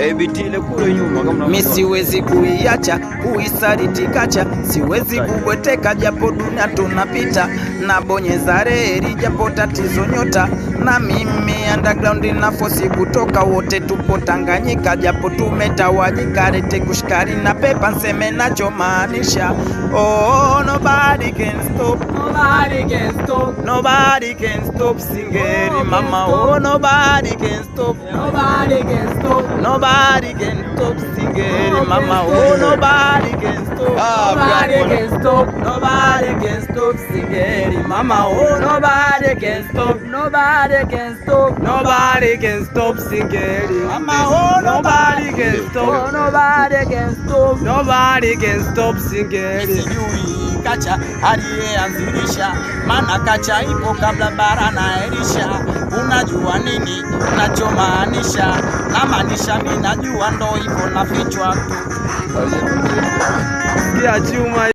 Bitile kule nyuma kama mimi siwezi kuiacha kuisaliti kacha, siwezi kubweteka japo dunia tunapita, na bonyeza reli japo tatizo nyota, na mimi underground na force kutoka, wote tupo Tanganyika japo tumetawanyika, lete kushikari na pepa nseme nacho maanisha. Oh, nobody can stop, Nobody can stop, nobody can stop Singeli mama. Oh, nobody can stop, nobody can stop, nobody can stop Singeli mama. Oh, nobody can stop, nobody can stop, nobody can stop Singeli mama. Oh, nobody can stop, nobody can stop, nobody can stop Singeli mama. Oh, nobody can stop, nobody can stop, nobody can stop Singeli. Sijui kacha aliyeanzilisha, maana kacha ipo kabla bara na elisha. Unajua nini nachomaanisha? Na maanisha mimi najua, ndo ipo na fichwa tu. Sikia chuma.